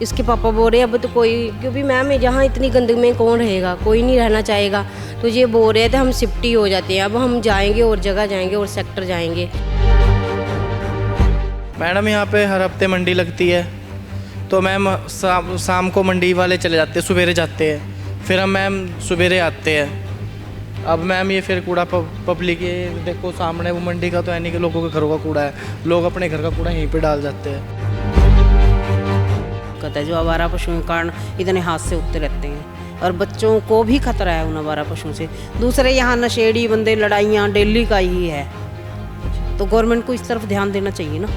इसके पापा बोल रहे अब तो कोई, क्योंकि मैम यहाँ इतनी गंदगी में कौन रहेगा, कोई नहीं रहना चाहेगा, तो ये बोल रहे थे हम शिफ्ट ही हो जाते हैं, अब हम जाएंगे और जगह जाएंगे और सेक्टर जाएंगे। मैडम यहाँ पे हर हफ्ते मंडी लगती है, तो मैम शाम को मंडी वाले चले जाते हैं, सवेरे जाते हैं, फिर हम मैम सवेरे आते हैं। अब मैम ये फिर कूड़ा पब्लिक, ये देखो सामने वो मंडी का तो है नहीं कि लोगों के घरों का कूड़ा है, लोग अपने घर का कूड़ा यहीं पे डाल जाते हैं। कहता है जो आवारा पशुओं के कारण इतने हादसे होते रहते हैं और बच्चों को भी खतरा है उन आवारा पशुओं से। दूसरे यहाँ नशेड़ी बंदे, लड़ाइयाँ डेली का ही है, तो गवर्नमेंट को इस तरफ ध्यान देना चाहिए ना।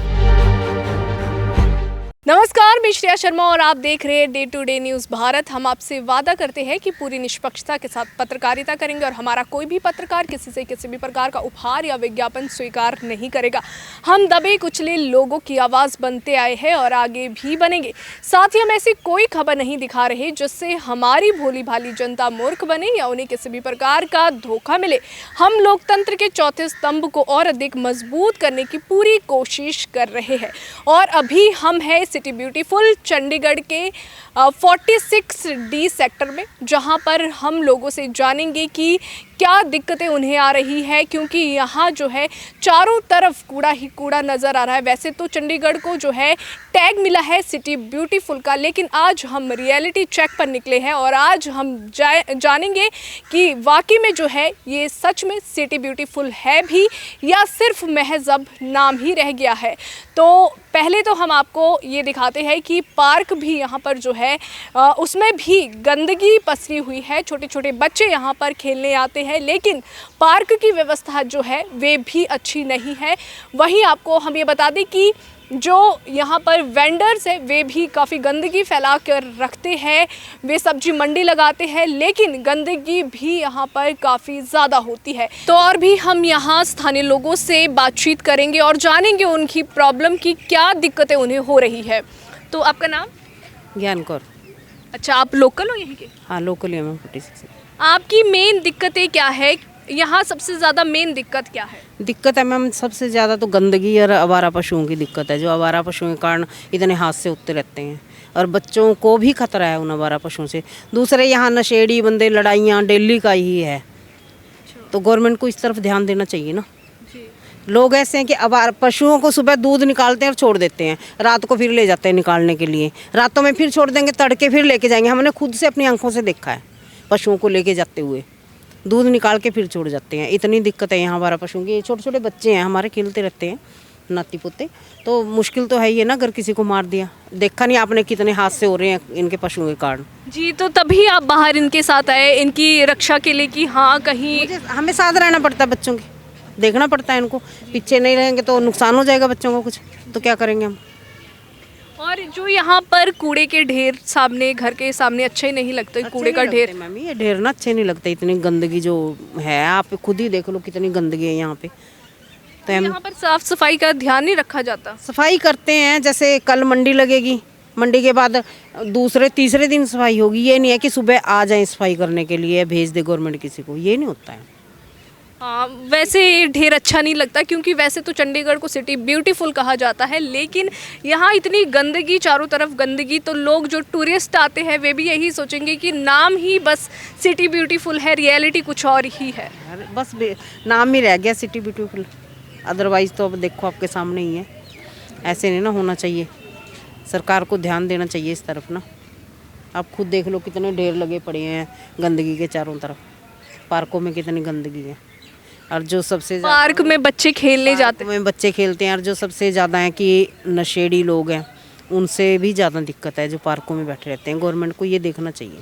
नमस्कार, मैं श्रेया शर्मा और आप देख रहे हैं day to day news Bharat. हम आपसे वादा करते हैं कि पूरी निष्पक्षता के साथ पत्रकारिता करेंगे और हमारा कोई भी पत्रकार किसी से किसी भी प्रकार का उपहार या विज्ञापन स्वीकार नहीं करेगा। हम दबे कुचले लोगों की आवाज़ बनते आए हैं और आगे भी बनेंगे। साथ ही हम ऐसी कोई खबर नहीं दिखा रहे जिससे हमारी भोली भाली जनता मूर्ख बने या उन्हें किसी भी प्रकार का धोखा मिले। हम लोकतंत्र के चौथे स्तंभ को और अधिक मजबूत करने की पूरी कोशिश कर रहे हैं और अभी हम हैं सिटी ब्यूटीफुल चंडीगढ़ के 46D सेक्टर में, जहां पर हम लोगों से जानेंगे कि क्या दिक्कतें उन्हें आ रही है, क्योंकि यहाँ जो है चारों तरफ कूड़ा ही कूड़ा नज़र आ रहा है। वैसे तो चंडीगढ़ को जो है टैग मिला है सिटी ब्यूटीफुल का, लेकिन आज हम रियलिटी चेक पर निकले हैं और आज हम जानेंगे कि वाकई में जो है ये सच में सिटी ब्यूटीफुल है भी या सिर्फ महज अब नाम ही रह गया है। तो पहले तो हम आपको ये दिखाते हैं कि पार्क भी यहाँ पर जो है उसमें भी गंदगी पसरी हुई है। छोटे छोटे बच्चे यहाँ पर खेलने आते हैं, लेकिन पार्क की व्यवस्था जो है वे भी अच्छी नहीं है। वहीं आपको हम ये बता दें कि जो यहाँ पर वेंडर्स हैं वे भी काफ़ी गंदगी फैला कर रखते हैं। वे सब्जी मंडी लगाते हैं, लेकिन गंदगी भी यहाँ पर काफ़ी ज़्यादा होती है। तो और भी हम यहाँ स्थानीय लोगों से बातचीत करेंगे और जानेंगे उनकी प्रॉब्लम की क्या दिक्कतें उन्हें हो रही है। तो आपका नाम? ज्ञान कौर। अच्छा, आप लोकल हो यहीं के? हाँ, लोकल है मैम, 46। आपकी मेन दिक्कतें क्या है यहाँ? सबसे ज़्यादा मेन दिक्कत क्या है? दिक्कत है मैम सबसे ज़्यादा तो गंदगी और आवारा पशुओं की दिक्कत है। जो आवारा पशुओं के कारण इतने हादसे होते रहते हैं और बच्चों को भी खतरा है उन आवारा पशुओं से। दूसरे यहाँ नशेड़ी बंदे, लड़ाइयाँ डेली का ही है, तो गवर्नमेंट को इस तरफ ध्यान देना चाहिए ना। लोग ऐसे हैं कि आवारा पशुओं को सुबह दूध निकालते हैं और छोड़ देते हैं, रात को फिर ले जाते हैं निकालने के लिए, रातों में फिर छोड़ देंगे, तड़के फिर लेके जाएंगे। हमने खुद से अपनी आंखों से देखा है पशुओं को लेके जाते हुए, दूध निकाल के फिर छोड़ जाते हैं। इतनी दिक्कत है यहाँ हमारा पशुओं की। छोटे छोटे बच्चे हैं हमारे, खेलते रहते हैं नाती पोते, तो मुश्किल तो है ही है ना। अगर किसी को मार दिया, देखा नहीं आपने कितने हादसे हो रहे हैं इनके पशुओं के कारण। जी, तो तभी आप बाहर इनके साथ आए इनकी रक्षा के लिए कि हाँ कहीं हमें साथ रहना पड़ता है, बच्चों की देखना पड़ता है इनको। पीछे नहीं रहेंगे तो नुकसान हो जाएगा बच्चों को कुछ, तो क्या करेंगे हम। और जो यहाँ पर कूड़े के ढेर सामने, घर के सामने अच्छे ही नहीं लगते कूड़े का ढेर। मैम ये ढेर ना अच्छे नहीं लगते, इतनी गंदगी जो है, आप खुद ही देख लो कितनी गंदगी है यहाँ पे। तो यहाँ पर साफ सफाई का ध्यान नहीं रखा जाता। सफाई करते हैं, जैसे कल मंडी लगेगी, मंडी के बाद दूसरे तीसरे दिन सफाई होगी। ये नहीं है कि सुबह आ जाए सफाई करने के लिए, भेज दे गवर्नमेंट किसी को, ये नहीं होता है। हाँ, वैसे ढेर अच्छा नहीं लगता, क्योंकि वैसे तो चंडीगढ़ को सिटी ब्यूटीफुल कहा जाता है, लेकिन यहाँ इतनी गंदगी, चारों तरफ गंदगी, तो लोग जो टूरिस्ट आते हैं वे भी यही सोचेंगे कि नाम ही बस सिटी ब्यूटीफुल है, रियलिटी कुछ और ही है। बस नाम ही रह गया सिटी ब्यूटीफुल, अदरवाइज़ तो अब देखो आपके सामने ही है। ऐसे नहीं ना होना चाहिए, सरकार को ध्यान देना चाहिए इस तरफ ना। आप खुद देख लो कितने ढेर लगे पड़े हैं गंदगी के चारों तरफ, पार्कों में कितनी गंदगी है। और जो सबसे पार्क में बच्चे खेलने जाते हैं, बच्चे खेलते हैं, और जो सबसे ज़्यादा है कि नशेड़ी लोग हैं, उनसे भी ज़्यादा दिक्कत है जो पार्कों में बैठे रहते हैं। गवर्नमेंट को ये देखना चाहिए।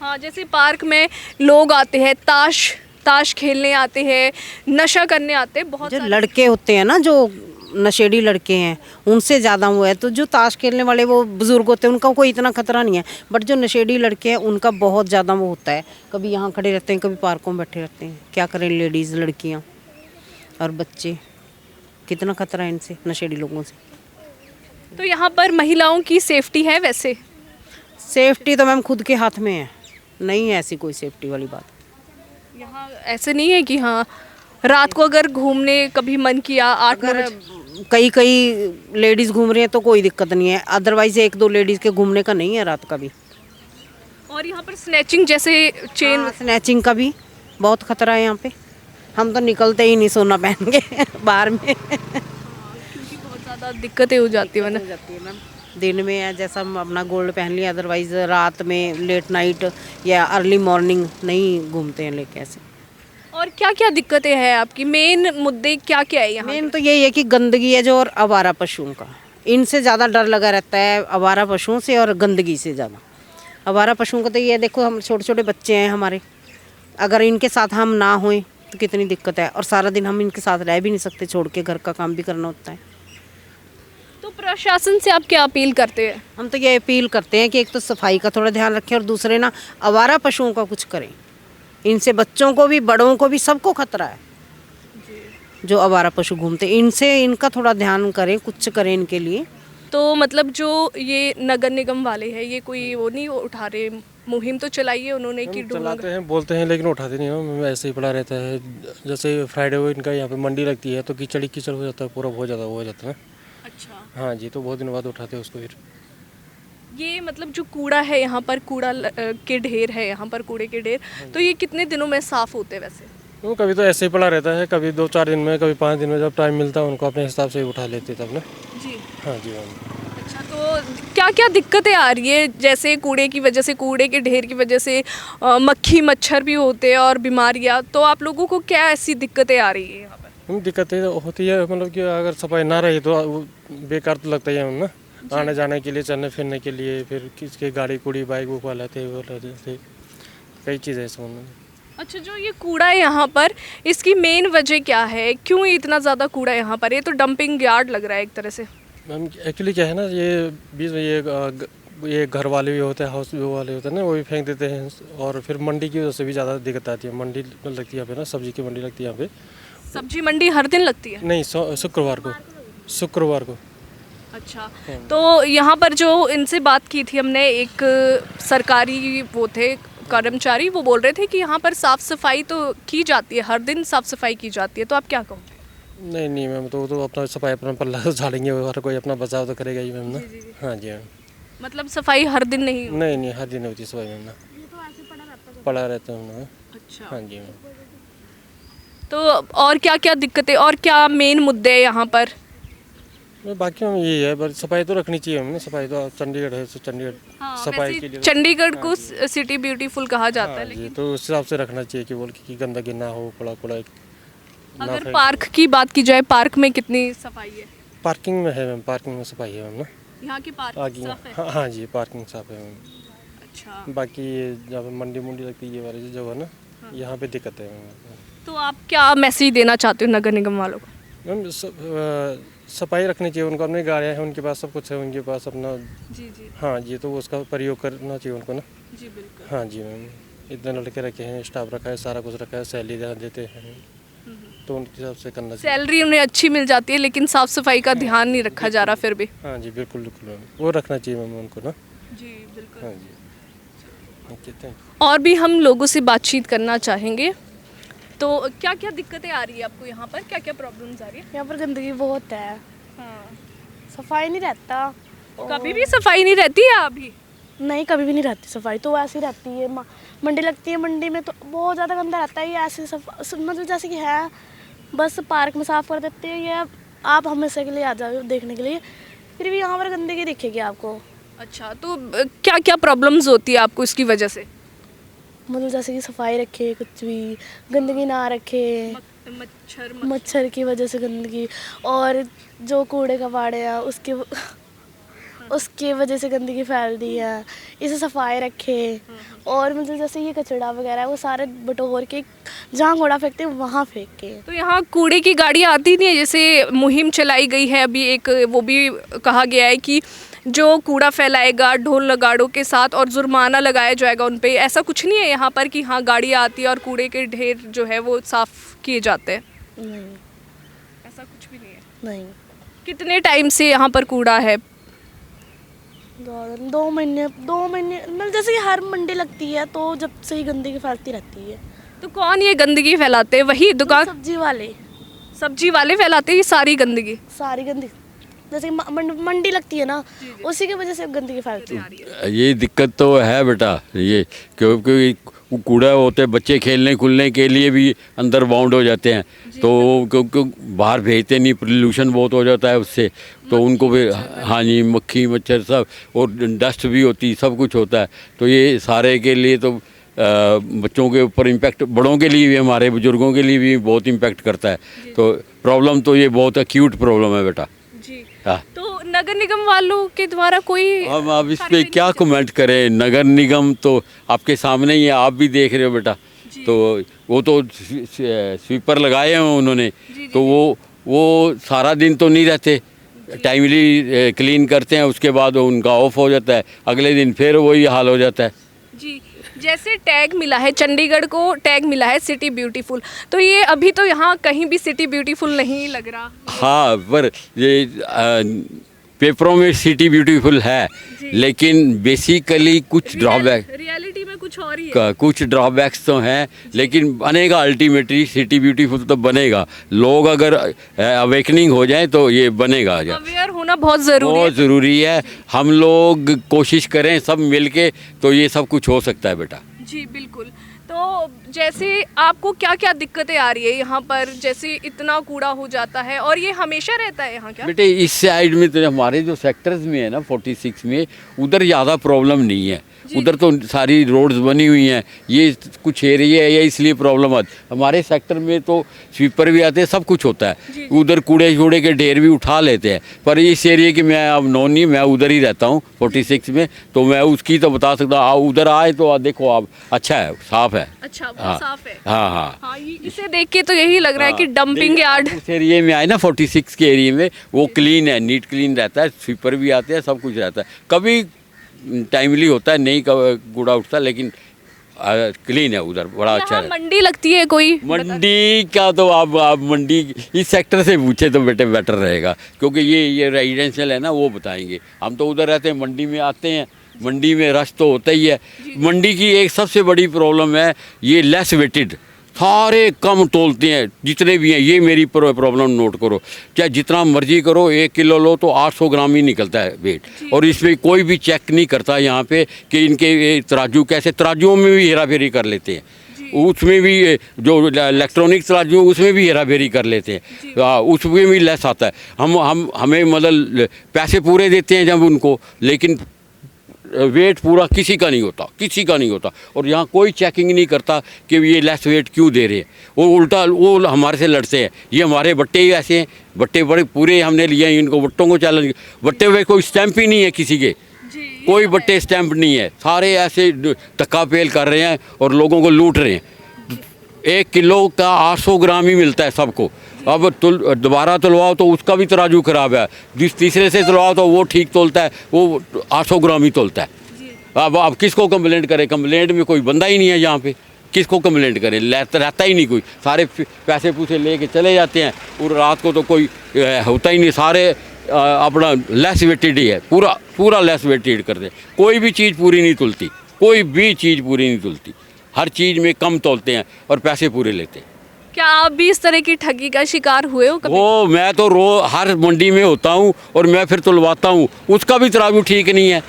हाँ, जैसे पार्क में लोग आते हैं, ताश खेलने आते हैं, नशा करने आते हैं, बहुत जो लड़के होते हैं ना, जो नशेड़ी लड़के हैं, उनसे ज़्यादा वो है। तो जो ताश खेलने वाले वो बुज़ुर्ग होते हैं, उनका कोई इतना खतरा नहीं है, बट जो नशेड़ी लड़के हैं उनका बहुत ज़्यादा वो होता है। कभी यहाँ खड़े रहते हैं, कभी पार्कों में बैठे रहते हैं। क्या करें लेडीज़, लड़कियाँ और बच्चे, कितना खतरा है इनसे, नशेड़ी लोगों से। तो यहाँ पर महिलाओं की सेफ्टी है? वैसे सेफ्टी तो मैम खुद के हाथ में है, नहीं है ऐसी कोई सेफ्टी वाली बात। यहाँ ऐसे नहीं है कि हाँ रात को अगर घूमने कभी मन किया, 8 अगर कई कई लेडीज़ घूम रही हैं तो कोई दिक्कत नहीं है, अदरवाइज एक दो लेडीज़ के घूमने का नहीं है रात का भी। और यहाँ पर स्नैचिंग जैसे चेन स्नैचिंग का भी बहुत खतरा है यहाँ पे, हम तो निकलते ही नहीं सोना पहन के बाहर में। क्योंकि बहुत ज़्यादा दिक्कतें हो जाती है हो वरना। जाती है मैम, दिन में है जैसा हम अपना गोल्ड पहन लिया, अदरवाइज रात में लेट नाइट या अर्ली मॉर्निंग नहीं घूमते हैं लेके ऐसे। और क्या क्या दिक्कतें हैं आपकी, मेन मुद्दे क्या क्या है यहाँ? मेन तो यही है कि गंदगी है जो, और आवारा पशुओं का, इनसे ज़्यादा डर लगा रहता है, आवारा पशुओं से और गंदगी से ज़्यादा। आवारा पशुओं का तो ये देखो, हम छोटे छोटे बच्चे हैं हमारे, अगर इनके साथ हम ना होएं तो कितनी दिक्कत है, और सारा दिन हम इनके साथ रह भी नहीं सकते, छोड़ के घर का काम भी करना होता है। तो प्रशासन से आप क्या अपील करते हैं? हम तो ये अपील करते हैं कि एक तो सफाई का थोड़ा ध्यान रखें, और दूसरे ना आवारा पशुओं का कुछ करें, इनसे बच्चों को भी बड़ों को भी सबको खतरा है जो आवारा पशु घूमते, इनसे इनका थोड़ा ध्यान करें, कुछ करें इनके लिए। तो मतलब जो ये नगर निगम वाले हैं, ये कोई वो नहीं उठा रहे, मुहिम तो चलाई है उन्होंने कि चलाते हैं, बोलते हैं, लेकिन उठाते नहीं ना, ऐसे ही पड़ा रहता है। जैसे फ्राइडे को इनका यहाँ पे मंडी लगती है तो कीचड़ कीचड़ हो जाता है, पूरा हो जाता है। अच्छा, हाँ जी, तो बहुत दिन बाद उठाते हैं उसको फिर। ये मतलब जो कूड़ा है यहाँ पर, कूड़ा के ढेर है यहाँ पर, कूड़े के ढेर, तो ये कितने दिनों में साफ होते हैं वैसे? वो कभी तो ऐसे ही पड़ा रहता है, कभी 2-4 दिन में, कभी 5 दिन में, जब टाइम मिलता है उनको अपने हिसाब से ही उठा लेते तब ना। जी। हाँ जी मैम। अच्छा, तो क्या क्या दिक्कतें आ रही है, जैसे कूड़े की वजह से, कूड़े के ढेर की वजह से मक्खी मच्छर भी होते हैं और बीमारियाँ, तो आप लोगों को क्या ऐसी दिक्कतें आ रही है यहाँ पर? दिक्कतें होती है, मतलब कि अगर सफाई ना रही तो वो बेकार तो लगता ही है ना, आने जाने के लिए, चलने फिरने के लिए, फिर किसके गाड़ी कूड़ी बाइक बुक वाले थे, वो थे, कई चीज़ें समझ। अच्छा, जो ये कूड़ा है यहाँ पर, इसकी मेन वजह क्या है, क्यों इतना ज़्यादा कूड़ा यहाँ पर? ये तो डंपिंग यार्ड लग रहा है एक तरह से। मैम एक्चुअली क्या है ना, ये बीच में ये घर वाले भी होते हैं, हाउस वाले होते हैं ना, वो भी फेंक देते हैं, और फिर मंडी की वजह से भी ज़्यादा दिक्कत आती है। मंडी लगती है यहाँ पे ना, सब्जी की मंडी लगती है यहाँ पे। सब्जी मंडी हर दिन लगती है? नहीं, शुक्रवार को। अच्छा, तो यहाँ पर जो इनसे बात की थी हमने, एक सरकारी वो थे कर्मचारी, वो बोल रहे थे कि यहाँ पर साफ़ सफाई तो की जाती है, हर दिन साफ़ सफाई की जाती है, तो आप क्या कहोगे? नहीं मैम, तो अपना सफाई अपना पल्ला झाड़ेंगे, हर कोई अपना बचाव तो करेगा ही मैम ना। हाँ जी मैम। मतलब सफाई हर दिन नहीं? नहीं, हर दिन होती सफाई मैम ना, पड़ा रहता है। अच्छा, हाँ जी मैम। तो और क्या क्या दिक्कतें और क्या मेन मुद्दे हैं यहाँ पर? बाकी में यही है, बस सफाई तो रखनी चाहिए हमने, सफाई तो चंडीगढ़ है, तो चंडीगढ़ सफाई के लिए, चंडीगढ़ को सिटी ब्यूटीफुल कहा जाता है, जी, लेकिन तो उस हिसाब से रखना चाहिए कि बोल कि गंदगी ना हो, कूड़ा अगर पार्क की बात की जाए, पार्क में कितनी सफाई है? पार्किंग में है मैम, पार्किंग में सफाई है मैम ना, यहाँ की पार्क आगे। साफ है? हाँ जी, पार्किंग साफ है मैम। अच्छा, बाकी ये जहाँ पे मंडी मुंडी लगती है, ये वाली जगह ना, यहाँ पे दिक्कत है मैम। तो आप क्या मैसेज देना चाहते हो नगर निगम वालों को? मैम सफाई रखनी चाहिए उनको, अपनी गाड़ियाँ हैं उनके पास, सब कुछ है उनके पास अपना। जी। हाँ जी, तो उसका प्रयोग करना चाहिए उनको ना। जी बिल्कुल। हाँ जी मैम, इतने लड़के रखे हैं, स्टाफ रखा है, सारा कुछ रखा है, सैलरी देते हैं, तो उनके हिसाब से करना चाहिए। सैलरी उन्हें अच्छी मिल जाती है, लेकिन साफ सफाई का ध्यान नहीं रखा जा रहा फिर भी। हाँ जी, बिल्कुल मैम, वो रखना चाहिए मैम उनको ना। जी बिल्कुल। हाँ जी, ओके, थैंक यू। और भी हम लोगों से बातचीत करना चाहेंगे, तो क्या क्या दिक्कतें आ रही है आपको यहाँ पर, क्या क्या प्रॉब्लम्स आ रही है? यहाँ पर गंदगी बहुत है, हाँ। सफाई नहीं रहता। कभी भी सफाई नहीं रहती है अभी? नहीं, कभी भी नहीं रहती सफाई, तो ऐसी रहती है। मंडी लगती है, मंडी में तो बहुत ज़्यादा गंदा रहता है। ये ऐसे मतलब जैसे कि है, बस पार्क में साफ़ कर देते हैं, ये आप हमेशा के लिए आ जाओ देखने के लिए, फिर भी यहाँ पर गंदगी दिखेगी आपको। अच्छा, तो क्या क्या प्रॉब्लम्स होती है आपको इसकी वजह से? मतलब जैसे कि सफाई रखे, कुछ भी गंदगी ना रखे, मच्छर की वजह से गंदगी, और जो कूड़े कबाड़े हैं उसकी वजह से गंदगी फैल रही है। इसे सफाई रखे, और मतलब जैसे ये कचरा वगैरह है वो सारे बटोर के जहाँ कूड़ा फेंकते हैं वहाँ फेंके। तो यहाँ कूड़े की गाड़ियाँ आती नहीं है? जैसे मुहिम चलाई गई है अभी, एक वो भी कहा गया है कि जो कूड़ा फैलाएगा ढोल नगाड़ों के साथ और जुर्माना लगाया जाएगा उन पे, ऐसा कुछ नहीं है यहाँ पर कि हाँ गाड़ियाँ आती है और कूड़े के ढेर जो है वो साफ़ किए जाते हैं? नहीं, ऐसा कुछ भी नहीं है। नहीं। कितने टाइम से यहाँ पर कूड़ा है? 2 महीने मतलब जैसे कि हर मंडी लगती है तो जब से ही गंदगी फैलती रहती है। तो कौन ये गंदगी फैलाते हैं? वही दुकान? सब्जी वाले। सब्जी वाले फैलाते हैं ये सारी गंदगी। सारी गंदगी, जैसे कि मंडी लगती है ना, उसी की वजह से गंदगी फैलती है। ये दिक्कत तो है बेटा, ये क्योंकि कूड़ा होते बच्चे खेलने खुलने के लिए भी अंदर बाउंड हो जाते हैं, तो क्योंकि बाहर भेजते नहीं, पोल्यूशन बहुत हो जाता है उससे, तो उनको भी हाँ जी, मक्खी मच्छर सब, और डस्ट भी होती, सब कुछ होता है। तो ये सारे के लिए तो बच्चों के ऊपर इम्पैक्ट, बड़ों के लिए भी, हमारे बुजुर्गों के लिए भी बहुत इम्पैक्ट करता है। तो प्रॉब्लम तो ये बहुत एक्यूट प्रॉब्लम है बेटा। जी। हाँ। तो नगर निगम वालों के द्वारा कोई हम अब इस पे क्या कमेंट करें, नगर निगम तो आपके सामने ही है, आप भी देख रहे हो बेटा। तो वो तो स्वीपर लगाए हैं उन्होंने, तो वो सारा दिन तो नहीं रहते, टाइमली क्लीन करते हैं, उसके बाद उनका ऑफ हो जाता है, अगले दिन फिर वही हाल हो जाता है। जी। जैसे टैग मिला है, चंडीगढ़ को टैग मिला है सिटी ब्यूटीफुल, तो ये अभी तो यहाँ कहीं भी सिटी ब्यूटीफुल नहीं लग रहा। हाँ, पर ये पेपरों में सिटी ब्यूटीफुल है, लेकिन बेसिकली कुछ ड्रॉबैक, रियलिटी में कुछ और ही है। कुछ ड्रॉबैक्स तो हैं, लेकिन बनेगा अल्टीमेटली सिटी ब्यूटीफुल तो बनेगा। लोग अगर अवेकनिंग हो जाए तो ये बनेगा। अवेयर होना बहुत ज़रूरी है। बहुत ज़रूरी है, हम लोग कोशिश करें सब मिलके तो ये सब कुछ हो सकता है बेटा। जी बिल्कुल। तो जैसे आपको क्या क्या दिक्कतें आ रही है यहाँ पर, जैसे इतना कूड़ा हो जाता है, और ये हमेशा रहता है यहाँ क्या? बेटे इस साइड में तो हमारे जो सेक्टर्स में है ना 46 में, उधर ज़्यादा प्रॉब्लम नहीं है, उधर तो सारी रोड्स बनी हुई हैं, ये कुछ एरिया है इसलिए प्रॉब्लम आती। हमारे सेक्टर में तो स्वीपर भी आते हैं, सब कुछ होता है, उधर कूड़े शूड़े के ढेर भी उठा लेते हैं। पर इस एरिया की मैं अब नॉन नहीं, मैं उधर ही रहता हूँ 46 में, तो मैं उसकी तो बता सकता हूँ। उधर आए तो देखो आप, अच्छा है, साफ़ है। अच्छा, वो हाँ, साफ है। हाँ हाँ हाँ, इसे देख के तो यही लग रहा है कि डंपिंग यार्ड। उस एरिया में आए ना 46 के एरिया में, वो क्लीन है, नीट क्लीन रहता है, स्वीपर भी आते हैं, सब कुछ रहता है। कभी टाइमली होता है, नहीं कूड़ा उठता, लेकिन क्लीन है उधर, बड़ा अच्छा है। मंडी लगती है कोई? मंडी का तो आप मंडी इस सेक्टर से पूछे तो बेटे बेटर रहेगा, क्योंकि ये रेजिडेंशियल है ना, वो बताएंगे। हम तो उधर रहते हैं, मंडी में आते हैं, मंडी में रश तो होता ही है। मंडी की एक सबसे बड़ी प्रॉब्लम है ये लेस वेटेड, सारे कम तोलते हैं जितने भी हैं। ये मेरी प्रॉब्लम नोट करो, चाहे जितना मर्जी करो, 1 किलो लो तो 800 ग्राम ही निकलता है वेट, और इसमें कोई भी चेक नहीं करता यहाँ पे कि इनके तराजू कैसे, तराजुओं में भी हेरा फेरी कर लेते हैं, उसमें भी जो इलेक्ट्रॉनिक तराजू उसमें भी हेरा फेरी कर लेते हैं, उसमें भी लेस आता है। हमें मतलब पैसे पूरे देते हैं जब उनको, लेकिन वेट पूरा किसी का नहीं होता, किसी का नहीं होता। और यहाँ कोई चेकिंग नहीं करता कि ये लेस वेट क्यों दे रहे हैं, वो उल्टा वो हमारे से लड़ते हैं। ये हमारे बट्टे ही ऐसे हैं, बट्टे बड़े पूरे हमने लिए हैं, इनको बट्टों को चैलेंज, बट्टे में कोई स्टैंप ही नहीं है किसी के, कोई बट्टे स्टैंप नहीं है, सारे ऐसे धक्का पेल कर रहे हैं और लोगों को लूट रहे हैं। 1 किलो का 800 ग्राम ही मिलता है सबको। अब दोबारा तुलवाओ तो उसका भी तराजू खराब है, तीसरे से तुलवाओ तो वो ठीक तोलता है, वो 800 ग्राम ही तोलता है। अब किसको कंप्लेंट करे, कंप्लेंट में कोई बंदा ही नहीं है यहाँ पे, किसको कंप्लेंट करे, रहता ही नहीं कोई, सारे पैसे पूसे लेके चले जाते हैं, और रात को तो कोई होता ही नहीं, सारे अपना लेस वेटेड ही है, पूरा लेस वेटेड करते हैं। कोई भी चीज़ पूरी नहीं तुलती, कोई भी चीज़ पूरी नहीं तुलती, हर चीज़ में कम तोलते हैं और पैसे पूरे लेते हैं। क्या आप भी इस तरह की ठगी का शिकार हुए हो कभी? वो मैं तो हर मंडी में होता हूँ, और मैं फिर तुलवाता हूँ, उसका भी तराजू ठीक नहीं है,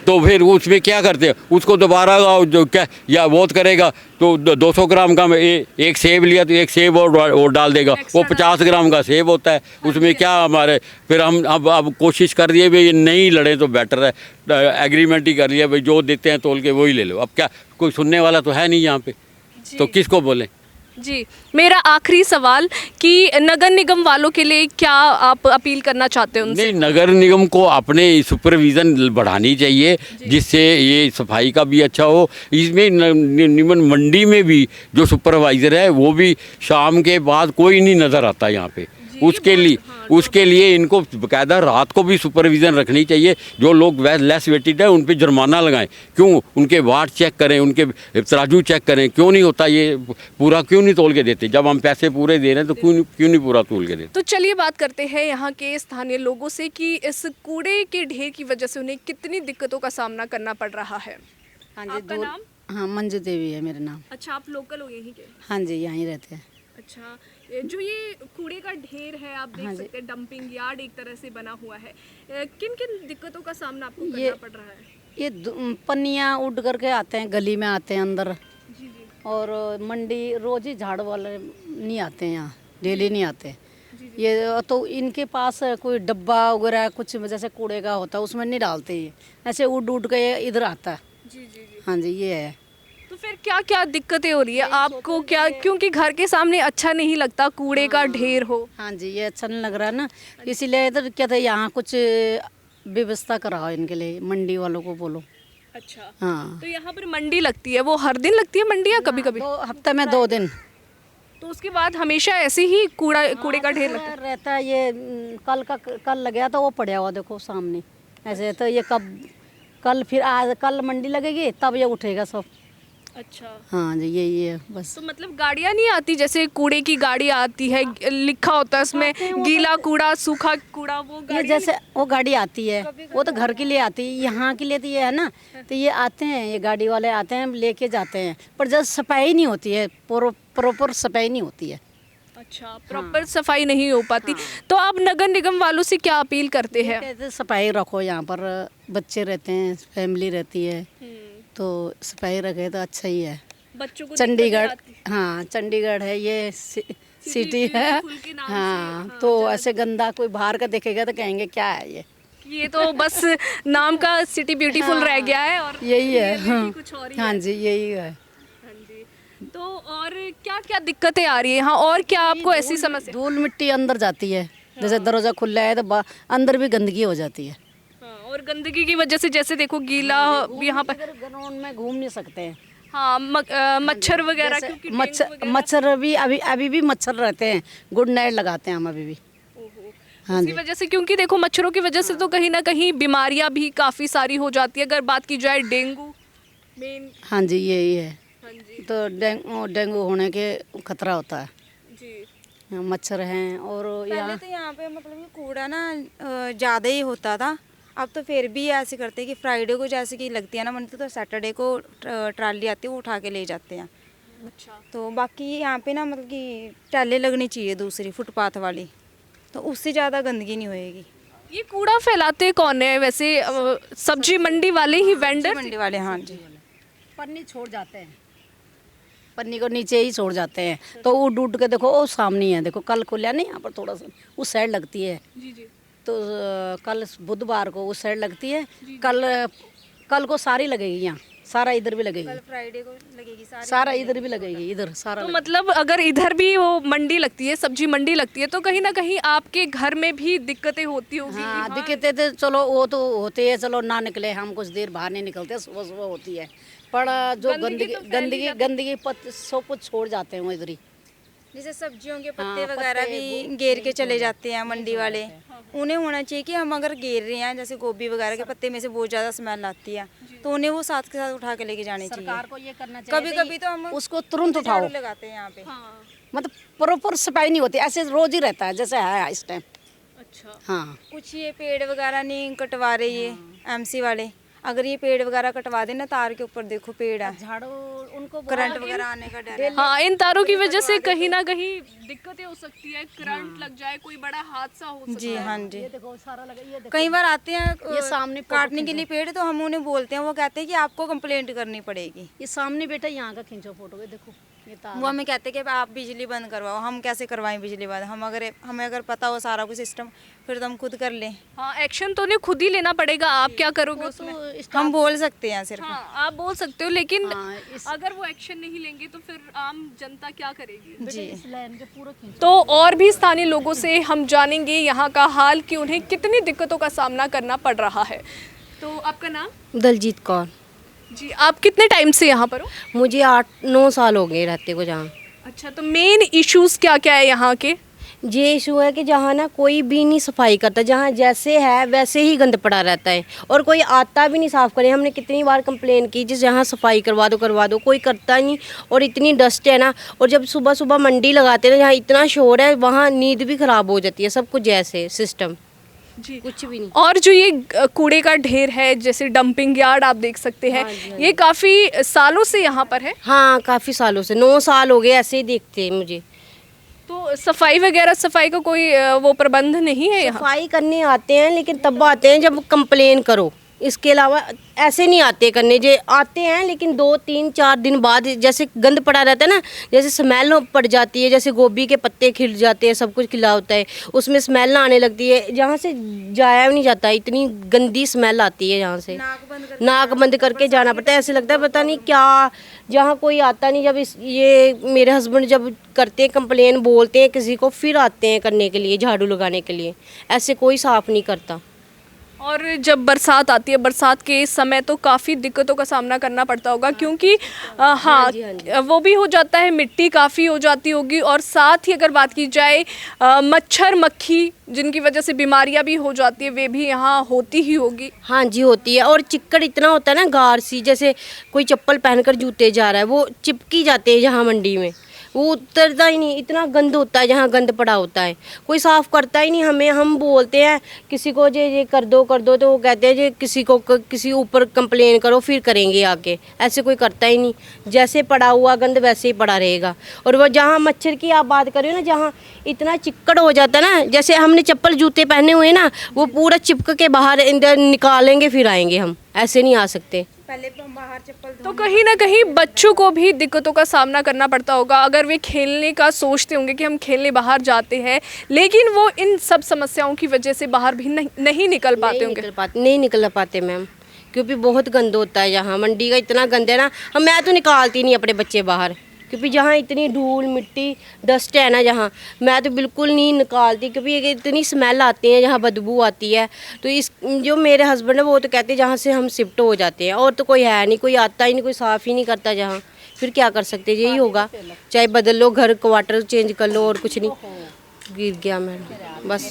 तो फिर उसमें क्या करते हैं, उसको दोबारा जो क्या या बहुत करेगा तो 200 ग्राम का एक सेब लिया तो एक सेब और डाल देगा, वो 50 ग्राम का सेब होता है, उसमें क्या हमारे फिर हम अब कोशिश कर दिए भाई नहीं लड़े तो बेटर है, एग्रीमेंट ही कर लिया भाई, जो देते हैं तोल के वही ले लो। अब क्या कोई सुनने वाला तो है नहीं यहाँ पे, तो किसको बोलें। जी, मेरा आखिरी सवाल कि नगर निगम वालों के लिए क्या आप अपील करना चाहते हैं उनसे? नहीं, नगर निगम को अपने सुपरविज़न बढ़ानी चाहिए, जिससे ये सफाई का भी अच्छा हो। इसमें निमन मंडी में भी जो सुपरवाइज़र है वो भी शाम के बाद कोई नहीं नज़र आता यहाँ पे, उसके लिए इनको बाकायदा रात को भी सुपरविज़न रखनी चाहिए। जो लोग लेस वेटेड है उन पे जुर्माना लगाएं, क्यों उनके वाट चेक करें, उनके तराजू चेक करें, क्यों नहीं होता ये पूरा, क्यों नहीं तोल के देते, जब हम पैसे पूरे दे रहे हैं तो क्यों नहीं पूरा तोल के देते। तो चलिए बात करते हैं यहाँ के स्थानीय लोगों से कि इस कूड़े के ढेर की वजह से उन्हें कितनी दिक्कतों का सामना करना पड़ रहा है। हाँ जी, आपका नाम? हाँ, मंजू देवी है मेरा नाम। अच्छा, आप लोकल हो यहीं के? हाँ जी, यहीं रहते हैं। अच्छा, जो ये कूड़े का ढेर है आप देख सकते हैं, डंपिंग यार्ड एक तरह से बना हुआ है, किन किन दिक्कतों का सामना आपको करना पड़ रहा है? ये पन्नियाँ उड़ करके आते हैं, गली में आते हैं अंदर। जी जी और मंडी रोज ही झाड़ू वाले नहीं आते हैं यहाँ, डेली नहीं आते। ये तो इनके पास कोई डब्बा वगैरह कुछ जैसे कूड़े का होता है उसमें नहीं डालते, ये ऐसे उड़ उड़ के इधर आता है। जी जी जी। हाँ जी, ये है। तो फिर क्या क्या दिक्कतें हो रही है आपको? क्या, क्योंकि घर के सामने अच्छा नहीं लगता कूड़े का ढेर हो। हाँ जी, ये अच्छा नहीं लग रहा है ना, इसीलिए इधर क्या था, यहाँ कुछ व्यवस्था कराओ इनके लिए, मंडी वालों को बोलो। अच्छा, हाँ, तो यहाँ पर मंडी लगती है, वो हर दिन लगती है मंडी या कभी कभी? हफ्ते में 2 दिन तो उसके बाद हमेशा ऐसे ही कूड़े का ढेर लगता है? रहता है। ये कल लग गया था, वो पड़ा हुआ देखो सामने ऐसे। तो ये कल फिर आज कल मंडी लगेगी तब ये उठेगा सब। अच्छा, हाँ जी, यही है बस। तो मतलब गाड़ियाँ नहीं आती? जैसे कूड़े की गाड़ी आती है, लिखा होता है उसमें गीला कूड़ा, सूखा कूड़ा, वो ये गाड़ी जैसे वो गाड़ी आती है, वो तो घर के लिए आती है, यहाँ के लिए तो ये है ना, तो ये आते हैं, ये गाड़ी वाले आते हैं, लेके जाते हैं, पर जब सफाई नहीं होती है, प्रॉपर सफाई नहीं होती है। अच्छा, प्रॉपर सफाई नहीं हो पाती। तो आप नगर निगम वालों से क्या अपील करते हैं? कहते हैं, सफाई रखो, यहाँ पर बच्चे रहते हैं, फैमिली रहती है, तो सफाई रखे तो अच्छा ही है। बच्चों को चंडीगढ़, हाँ चंडीगढ़ है ये, सिटी है। हाँ, तो ऐसे गंदा कोई बाहर का देखेगा तो कहेंगे क्या है ये तो बस नाम का सिटी ब्यूटीफुल रह गया है, और यही है। हाँ, कुछ और ही हाँ जी, यही है। हाँ जी। तो और क्या क्या दिक्कतें आ रही है यहाँ, और क्या आपको ऐसी समस्या? धूल मिट्टी अंदर जाती है, जैसे दरवाजा खुला है तो अंदर भी गंदगी हो जाती है। हाँ, और गंदगी की वजह से जैसे देखो गीला यहाँ पर, ग्राउंड में घूम नहीं सकते हैं। हाँ, मच्छर वगैरह, क्योंकि मच्छर भी अभी भी मच्छर रहते हैं, गुड नाइट लगाते हैं हम अभी भी। हाँ इसकी जी, वजह से, क्योंकि देखो मच्छरों की वजह से तो कहीं ना कहीं बीमारियां भी काफ़ी सारी हो जाती है। अगर बात की जाए डेंगू मेन। हाँ जी, यही है। हाँ जी तो डेंगू होने के खतरा होता है, जी। मच्छर हैं। और पहले तो यहाँ पे मतलब कि कूड़ा ना ज़्यादा ही होता था, अब तो फिर भी ऐसे करते हैं कि फ्राइडे को जैसे कि लगती है ना मंडी, तो सैटरडे को ट्राली आती है, वो उठा के ले जाते हैं। अच्छा, तो बाकी यहाँ पे ना मतलब कि टाले लगनी चाहिए दूसरी फुटपाथ वाली, तो उससे ज़्यादा गंदगी नहीं होएगी। ये कूड़ा फैलाते कौन है वैसे? सब्जी मंडी वाले ही वेंडर? मंडी वाले, हाँ जी। पन्नी छोड़ जाते हैं, पन्नी को नीचे ही छोड़ जाते हैं, तो उड़ उड़ के देखो वो सामने है, देखो कल खुला नहीं, यहाँ पर थोड़ा सा उस साइड लगती है। जी जी। तो कल बुधवार को उस साइड लगती है, कल को सारी लगेगी, यहाँ सारा इधर भी लगेगी, फ्राइडे को लगेगी सारा इधर भी लगेगी, इधर सारा तो मतलब अगर इधर भी वो मंडी लगती है, सब्जी मंडी लगती है, तो कहीं ना कहीं आपके घर में भी दिक्कतें होती होगी? हाँ, दिक्कतें तो चलो वो तो होती है, चलो ना निकले हम कुछ देर बाहर नहीं निकलते, सुबह सुबह होती है, पर जो गंदगी सब कुछ छोड़ जाते हैं वो इधर ही। जैसे सब्जियों के पत्ते वगैरह भी घेर के चले जाते हैं मंडी वाले, उन्हें होना चाहिए कि हम अगर घेर रहे हैं, जैसे गोभी वगैरह के पत्ते में से बहुत ज़्यादा स्मेल आती है, तो उन्हें वो साथ के साथ उठा के लेके जाने चाहिए। सरकार को ये करना चाहिए, कभी कभी तो हम उसको तुरंत उठाओ, लगाते हैं यहाँ पे। मतलब प्रॉपर सफाई नहीं होती, ऐसे रोज ही रहता है जैसे है इस टाइम। अच्छा, हाँ, कुछ ये पेड़ वगैरह नहीं कटवा रहे ये एमसी वाले, अगर ये पेड़ वगैरह कटवा देना, तार के ऊपर देखो पेड़ है, झाड़ू उनको करंट वगैरह आने का डर है। हाँ, इन तारों की वजह से कहीं ना कहीं दिक्कतें हो सकती है, करंट लग जाए, कोई बड़ा हादसा हो सकता जी है। हाँ जी। देखो सारा लगा, ये देखो कई बार आते हैं ये सामने काटने के लिए पेड़, तो हम उन्हें बोलते हैं, वो कहते हैं कि आपको कंप्लेंट करनी पड़ेगी। ये सामने बेटा यहाँ का खींचो फोटो, ये देखो ये तार। वो हमें कहते हैं कि आप बिजली बंद करवाओ, हम कैसे करवाएं बिजली बंद? हमें अगर पता हो सारा कुछ सिस्टम, फिर तो हम खुद कर लें। हाँ, एक्शन तो नहीं खुद ही लेना पड़ेगा, आप क्या करोगे उसमें? हम बोल सकते हैं सिर्फ। हाँ, आप बोल सकते हो, लेकिन हाँ, अगर वो एक्शन नहीं लेंगे तो फिर आम जनता क्या करेगी? जी, इस लाइन के पूरा खींचो। तो और भी स्थानीय लोगों से हम जानेंगे यहाँ का हाल कि उन्हें कितनी दिक्कतों का सामना करना पड़ रहा है। तो आपका नाम? दलजीत कौर। जी, आप कितने टाइम से यहाँ पर हो? मुझे 8-9 साल हो गए रहते को जहाँ। अच्छा, तो मेन इश्यूज क्या क्या है यहाँ के? ये इशू है कि जहाँ ना कोई भी नहीं सफाई करता, जहाँ जैसे है वैसे ही गंद पड़ा रहता है, और कोई आता भी नहीं साफ़ करे। हमने कितनी बार कंप्लेन की, जिस जहाँ सफाई करवा दो, कोई करता नहीं, और इतनी डस्ट है ना। और जब सुबह सुबह मंडी लगाते हैं ना, जहाँ इतना शोर है, वहाँ नींद भी ख़राब हो जाती है, सब कुछ जैसे सिस्टम जी, कुछ भी नहीं। और जो ये कूड़े का ढेर है, जैसे डंपिंग यार्ड आप देख सकते हैं, ये काफ़ी सालों से यहाँ पर है। हाँ, काफ़ी सालों से, 9 साल हो गए ऐसे ही देखते हैं मुझे। तो सफाई का कोई वो प्रबंध नहीं है यहाँ? सफाई करने आते हैं लेकिन तब आते हैं जब कंप्लेन करो, इसके अलावा ऐसे नहीं आते करने। जे आते हैं लेकिन 2-3-4 दिन बाद जैसे गंद पड़ा रहता है ना, जैसे स्मेल पड़ जाती है, जैसे गोभी के पत्ते खिल जाते हैं, सब कुछ खिला होता है, उसमें स्मेल आने लगती है, जहाँ से जाया नहीं जाता, इतनी गंदी स्मेल आती है जहाँ से। नाक बंद करके जाना पड़ता है, ऐसे लगता है पता नहीं क्या, जहाँ कोई आता नहीं। जब ये मेरे हस्बैंड जब करते हैं कंप्लेन, बोलते हैं किसी को, फिर आते हैं करने के लिए, झाड़ू लगाने के लिए, ऐसे कोई साफ नहीं करता। और जब बरसात आती है, बरसात के समय तो काफ़ी दिक्कतों का सामना करना पड़ता होगा, क्योंकि वो भी हो जाता है, मिट्टी काफ़ी हो जाती होगी, और साथ ही अगर बात की जाए मच्छर मक्खी जिनकी वजह से बीमारियां भी हो जाती है, वे भी यहाँ होती ही होगी। हाँ जी होती है, और चिक्कड़ इतना होता है ना, गार सी, जैसे कोई चप्पल पहनकर जूते जा रहा है, वो चिपकी जाते हैं जहाँ मंडी में, वो उतरता ही नहीं, इतना गंद होता है जहाँ गंद पड़ा होता है, कोई साफ़ करता ही नहीं। हमें हम बोलते हैं किसी को ये कर दो तो वो कहते हैं किसी को किसी ऊपर कंप्लेन करो फिर करेंगे आके, ऐसे कोई करता ही नहीं। जैसे पड़ा हुआ गंद वैसे ही पड़ा रहेगा। और वो जहाँ मच्छर की आप बात कर रहे हो ना, जहाँ इतना चिक्कड़ हो जाता है ना, जैसे हमने चप्पल जूते पहने हुए ना, वो पूरा चिपक के बाहर अंदर निकालेंगे फिर आएंगे, हम ऐसे नहीं आ सकते। पहले तो हम बाहर चप्पल तो कहीं ना कहीं बच्चों को भी दिक्कतों का सामना करना पड़ता होगा, अगर वे खेलने का सोचते होंगे कि हम खेलने बाहर जाते हैं, लेकिन वो इन सब समस्याओं की वजह से बाहर भी नहीं निकल पाते होंगे। नहीं निकल पाते मैम, क्योंकि बहुत गंद होता है यहाँ, मंडी का इतना गंद है ना। मैं तो निकालती नहीं अपने बच्चे बाहर, क्योंकि जहाँ इतनी धूल मिट्टी डस्ट है ना, जहाँ मैं तो बिल्कुल नहीं निकालती, क्योंकि इतनी स्मेल आती है, जहाँ बदबू आती है। तो इस जो मेरे हस्बैंड है वो तो कहते हैं जहाँ से हम शिफ्ट हो जाते हैं, और तो कोई है नहीं, कोई आता ही नहीं, कोई साफ़ ही नहीं करता जहाँ, फिर क्या कर सकते, यही होगा, चाहे बदल लो, घर क्वार्टर चेंज कर लो, और कुछ नहीं। गिर गया मैडम बस।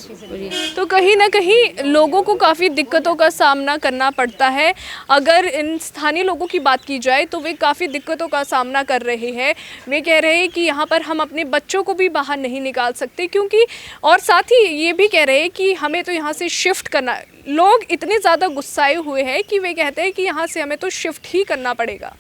तो कहीं ना कहीं लोगों को काफ़ी दिक्कतों का सामना करना पड़ता है। अगर इन स्थानीय लोगों की बात की जाए तो वे काफ़ी दिक्कतों का सामना कर रहे हैं। वे कह रहे हैं कि यहाँ पर हम अपने बच्चों को भी बाहर नहीं निकाल सकते, क्योंकि और साथ ही ये भी कह रहे हैं कि हमें तो यहाँ से शिफ्ट करना, लोग इतने ज़्यादा गुस्साए हुए हैं कि वे कहते हैं कि यहाँ से हमें तो शिफ्ट ही करना पड़ेगा।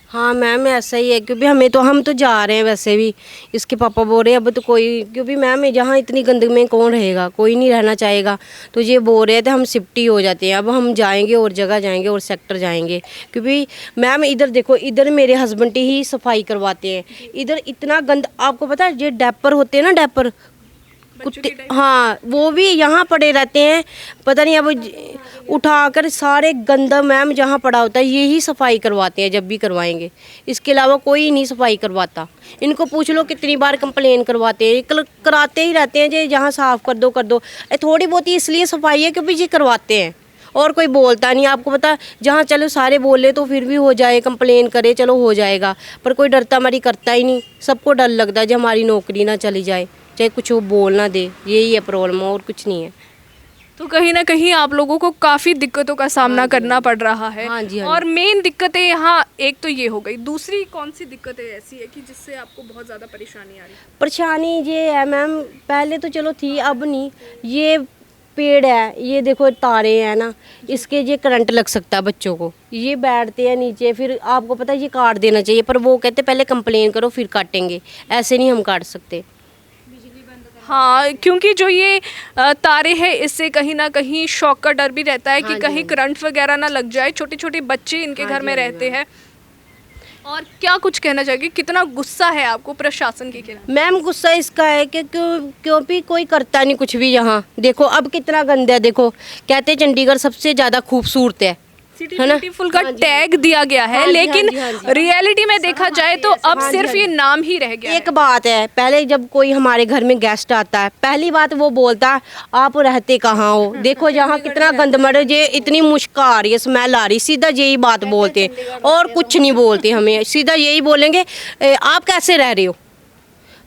हाँ मैम ऐसा ही है, क्योंकि हम तो जा रहे हैं वैसे भी, इसके पापा बोल रहे हैं अब तो कोई, क्योंकि मैम जहाँ इतनी गंदगी में कौन रहेगा, कोई नहीं रहना चाहेगा, तो ये बोल रहे थे हम शिफ्ट ही हो जाते हैं, अब हम जाएंगे और जगह जाएंगे और सेक्टर जाएंगे। क्योंकि मैम इधर देखो, इधर मेरे हस्बैंड ही सफाई करवाते हैं, इधर इतना गंद, आपको पता है ये डैपर होते हैं ना, डैपर कुत्ते, हाँ वो भी यहाँ पड़े रहते हैं, पता नहीं अब उठाकर सारे गंदा मैम जहाँ पड़ा होता है यही सफाई करवाते हैं जब भी करवाएंगे, इसके अलावा कोई नहीं सफाई करवाता। इनको पूछ लो कितनी बार कंप्लेन करवाते हैं, कराते ही रहते हैं जी, जहाँ साफ़ कर दो। थोड़ी बहुत ही इसलिए सफाई है क्योंकि जी करवाते हैं, और कोई बोलता नहीं। आपको पता जहाँ चलो सारे बोले तो फिर भी हो जाए, कंप्लेन करे चलो हो जाएगा, पर कोई डरता हमारी करता ही नहीं। सबको डर लगता है जो हमारी नौकरी ना चली जाए, चाहे कुछ वो बोल ना दे, यही है प्रॉब्लम, और कुछ नहीं है। तो कहीं ना कहीं आप लोगों को काफ़ी दिक्कतों का सामना करना पड़ रहा है। हाँ जी, और मेन दिक्कतें यहाँ, एक तो ये हो गई, दूसरी कौन सी दिक्कतें ऐसी है कि जिससे आपको बहुत ज़्यादा परेशानी आ रही है? परेशानी ये है मैम, पहले तो चलो थी, अब नहीं। ये पेड़ है, ये देखो तारे हैं ना, इसके ये करंट लग सकता है बच्चों को, ये बैठते हैं नीचे, फिर आपको पता है ये काट देना चाहिए, पर वो कहते पहले कंप्लेन करो फिर काटेंगे, ऐसे नहीं हम काट सकते। हाँ, क्योंकि जो ये तारे हैं इससे कहीं ना कहीं शॉक का डर भी रहता है कि कहीं करंट वगैरह ना लग जाए। छोटे छोटे बच्चे इनके घर में रहते हैं। और क्या कुछ कहना चाहिए, कितना गुस्सा है आपको प्रशासन के खिलाफ? मैम गुस्सा इसका है कि क्योंकि कोई करता नहीं कुछ भी। यहाँ देखो अब कितना गंदा है, देखो कहते चंडीगढ़ सबसे ज़्यादा खूबसूरत है ना, ब्यूटीफुल का टैग दिया गया है, लेकिन रियलिटी में देखा जाए तो अब सिर्फ ये नाम ही रह गया है। एक बात है, पहले जब कोई हमारे घर में गेस्ट आता है, पहली बात वो बोलता है आप रहते कहाँ हो, देखो यहाँ कितना गंदमड़, ये इतनी मुश्क आ रही है, स्मेल आ रही, सीधा यही बात बोलते हैं, और कुछ नहीं बोलते हमें, सीधा यही बोलेंगे आप कैसे रह रहे हो।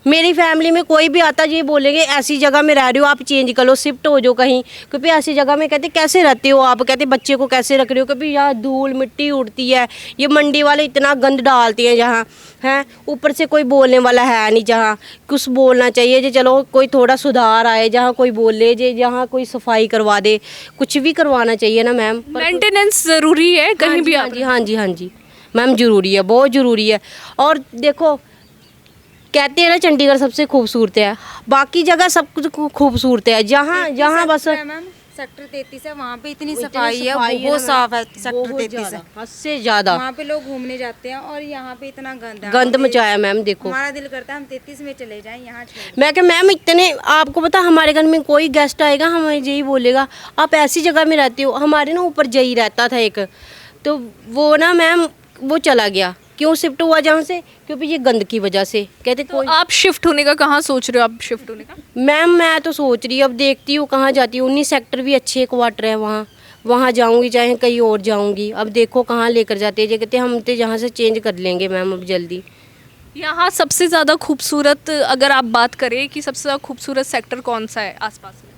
मेरी फैमिली में कोई भी आता ये बोलेंगे ऐसी जगह में रह रहे हो, आप चेंज कर लो, शिफ्ट हो जाओ कहीं, क्योंकि ऐसी जगह में कहते कैसे रहते हो आप, कहते बच्चे को कैसे रख रहे हो, क्योंकि यहाँ धूल मिट्टी उड़ती है, ये मंडी वाले इतना गंद डालते हैं जहाँ हैं, ऊपर से कोई बोलने वाला है नहीं, जहाँ कुछ बोलना चाहिए जो चलो कोई थोड़ा सुधार आए, जहाँ कोई बोले जे, जहाँ कोई सफाई करवा दे, कुछ भी करवाना चाहिए ना मैम। मेंटेनेंस ज़रूरी है कहीं भी। हाँ जी मैम ज़रूरी है, बहुत ज़रूरी है। और देखो कहते हैं ना चंडीगढ़ सबसे खूबसूरत है, बाकी जगह सब कुछ खूबसूरत है, जहाँ जहाँ बस मैम सेक्टर 33 है, वहाँ पे इतनी सफाई है, बहुत साफ है सेक्टर 33 है, हद से ज़्यादा वहाँ पे लोग घूमने जाते हैं और यहाँ पे इतना गंद है। गंद मचाया मैम। देखो हमारा दिल करता है हम 33 में चले जाएं, यहाँ छोड़ मैं क्या मैम, इतने आपको पता हमारे घर में कोई गेस्ट आएगा हमें यही बोलेगा आप ऐसी जगह में रहती हो। हमारे ना ऊपर जई रहता था एक, तो वो ना मैम वो चला गया। क्यों शिफ्ट हुआ जहाँ से? क्योंकि ये गंद की वजह से। कहते तो कोई आप शिफ्ट होने का कहाँ सोच रहे हो? आप शिफ्ट होने का मैम मैं तो सोच रही हूँ, अब देखती हूँ कहाँ जाती हूँ। 19 सेक्टर भी अच्छे क्वार्टर है, वहाँ जाऊँगी, चाहे कहीं और जाऊँगी। अब देखो कहाँ लेकर जाते हैं। ये कहते हम तो यहाँ से चेंज कर लेंगे मैम अब जल्दी। यहाँ सबसे ज़्यादा खूबसूरत अगर आप बात करें कि सबसे ज़्यादा खूबसूरत सेक्टर कौन सा है आसपास में?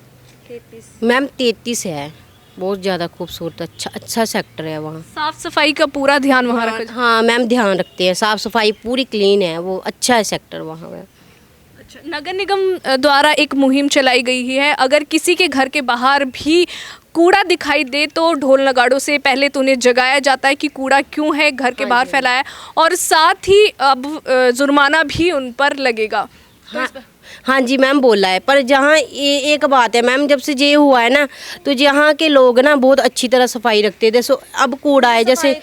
33। मैम 33 है, बहुत ज़्यादा खूबसूरत अच्छा सेक्टर है वहाँ। साफ सफाई का पूरा ध्यान वहाँ रखा जाता है। हाँ मैम ध्यान रखते हैं, साफ़ सफाई पूरी क्लीन है, वो अच्छा है सेक्टर वहाँ में। अच्छा, नगर निगम द्वारा एक मुहिम चलाई गई है, अगर किसी के घर के बाहर भी कूड़ा दिखाई दे तो ढोल नगाड़ों से पहले तो उन्हें जगाया जाता है कि कूड़ा क्यों है घर के बाहर फैलाया, और साथ ही अब जुर्माना भी उन पर लगेगा। हाँ जी मैम बोला है, पर जहाँ एक बात है मैम, जब से ये हुआ है ना तो यहाँ के लोग ना बहुत अच्छी तरह सफाई रखते हैं। जैसे अब कूड़ा है, जैसे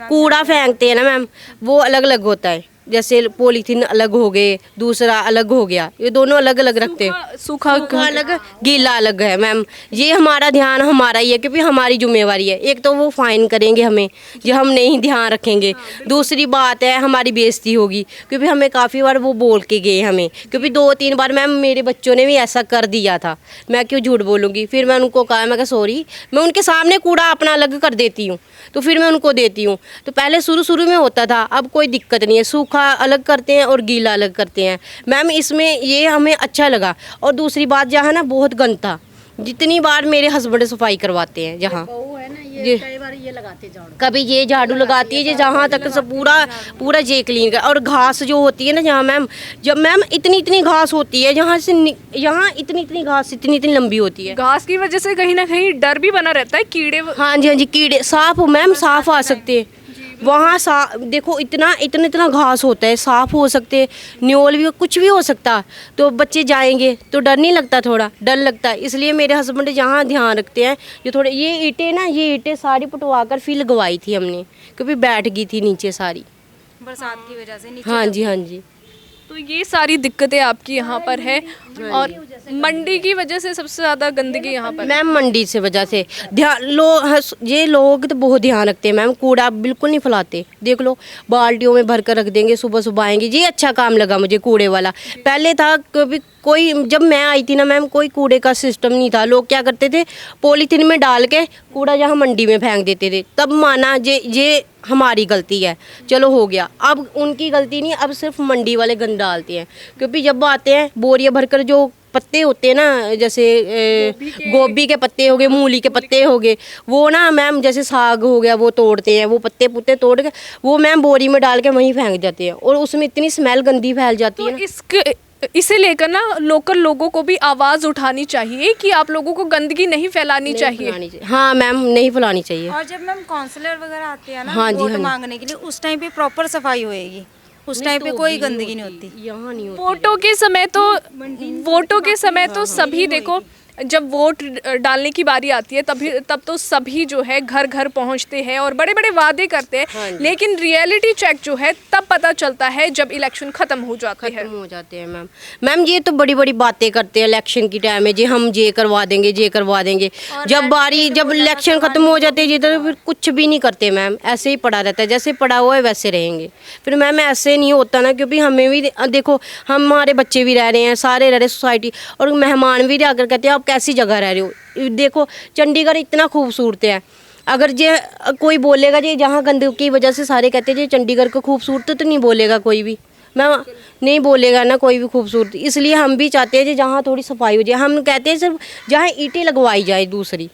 कूड़ा फेंकते हैं ना मैम, वो अलग अलग होता है। जैसे पॉलीथीन अलग हो गए, दूसरा अलग हो गया, ये दोनों अलग अलग रखते हैं। सूखा अलग, गीला अलग है मैम। ये हमारा ध्यान हमारा ही है, क्योंकि हमारी जिम्मेवारी है। एक तो वो फाइन करेंगे हमें जो हम नहीं ध्यान रखेंगे, दूसरी बात है हमारी बेइज्जती होगी, क्योंकि हमें काफ़ी बार वो बोल के गए हमें, क्योंकि 2-3 बार मैम मेरे बच्चों ने भी ऐसा कर दिया था। मैं क्यों झूठ बोलूँगी? फिर मैं उनको कहा, मैं कहा सॉरी, मैं उनके सामने कूड़ा अपना अलग कर देती हूँ, तो फिर मैं उनको देती हूँ। तो पहले शुरू में होता था, अब कोई दिक्कत नहीं है, सूखा अलग करते हैं और गीला अलग करते हैं मैम। इसमें ये हमें अच्छा लगा। और दूसरी बात, जहाँ ना बहुत गंद था, जितनी बार मेरे हस्बैंड सफाई करवाते हैं जहाँ, ये कई बार ये लगाते झाड़ू, कभी ये झाड़ू लगाती है, ये जहाँ तक सब पूरा ये क्लीन कर। और घास जो होती है ना जहाँ मैम, जब मैम इतनी घास होती है, जहाँ से यहाँ इतनी घास इतनी लंबी होती है। घास की वजह से कहीं ना कहीं डर भी बना रहता है, कीड़े हाँ जी कीड़े साफ मैम साफ आ सकते हैं वहाँ। देखो इतना घास होता है, साफ हो सकते, न्योल भी, कुछ भी हो सकता। तो बच्चे जाएंगे तो डर नहीं लगता? थोड़ा डर लगता है। इसलिए मेरे हस्बैंड यहाँ ध्यान रखते हैं। जो थोड़े ये ईंटें सारी पटवा कर फिर लगवाई थी हमने, क्योंकि बैठ गई थी नीचे सारी बरसात की वजह से नीचे। हाँ जी। तो ये सारी दिक्कतें आपकी यहाँ पर है, और मंडी की वजह से सबसे ज़्यादा गंदगी यहाँ पर। मैम मंडी से वजह से ये लोग तो बहुत ध्यान रखते हैं मैम, कूड़ा बिल्कुल नहीं फैलाते। देख लो बाल्टियों में भर कर रख देंगे, सुबह आएंगे। ये अच्छा काम लगा मुझे कूड़े वाला। पहले था कभी कोई, जब मैं आई थी ना मैम, कोई कूड़े का सिस्टम नहीं था। लोग क्या करते थे, पॉलीथीन में डाल के कूड़ा जहाँ मंडी में फेंक देते थे। तब माना ये हमारी गलती है, चलो हो गया। अब उनकी गलती नहीं, अब सिर्फ मंडी वाले गंद डालते हैं। क्योंकि जब आते हैं बोरियाँ भरकर, जो पत्ते होते हैं ना, जैसे गोभी के पत्ते हो गए, मूली के पत्ते हो गए, वो ना मैम जैसे साग हो गया, वो तोड़ते हैं, वो पत्ते पुत्ते तोड़ के वो मैम बोरी में डाल के वहीं फेंक जाते हैं, और उसमें इतनी स्मेल गंदी फैल जाती है ना। इसे लेकर ना लोकल लोगों को भी आवाज़ उठानी चाहिए कि आप लोगों को गंदगी नहीं फैलानी चाहिए। हाँ मैम नहीं फैलानी चाहिए। और जब मैम काउंसलर वगैरह आते हैं ना हाँ जी, वोट हाँ जी। मांगने के लिए, उस टाइम पे प्रॉपर सफाई होएगी, उस टाइम पे कोई गंदगी नहीं होती। यहाँ नहीं होती। वोटों के समय तो सभी देखो, जब वोट डालने की बारी आती है तब तो सभी जो है घर घर पहुंचते हैं और बड़े बड़े वादे करते हैं। हाँ जी। लेकिन रियलिटी चेक जो है तब पता चलता है जब इलेक्शन खत्म हो जाते हैं। खत्म हो जाते हैं मैम ये तो बड़ी बड़ी बातें करते हैं इलेक्शन की टाइम में, जी हम ये करवा देंगे। जब इलेक्शन खत्म हो जाते हैं तो फिर कुछ भी नहीं करते मैम, ऐसे ही पड़ा रहता है, जैसे पड़ा हुआ है वैसे रहेंगे। फिर मैम ऐसे नहीं होता ना, क्योंकि हमें भी देखो, हमारे बच्चे भी रह रहे हैं, सारे रह रहे सोसाइटी, और मेहमान भी आकर कहते हैं आप कैसी जगह रह रहे हो। देखो चंडीगढ़ इतना खूबसूरत है, अगर ये कोई बोलेगा जी जहाँ गंदगी की वजह से सारे कहते हैं जी चंडीगढ़ को खूबसूरत, तो नहीं बोलेगा कोई भी, मैं नहीं बोलेगा ना कोई भी खूबसूरत। इसलिए हम भी चाहते हैं जी जहाँ थोड़ी सफाई हो जाए। हम कहते हैं सिर्फ जहाँ ईंटें लगवाई जाए, दूसरी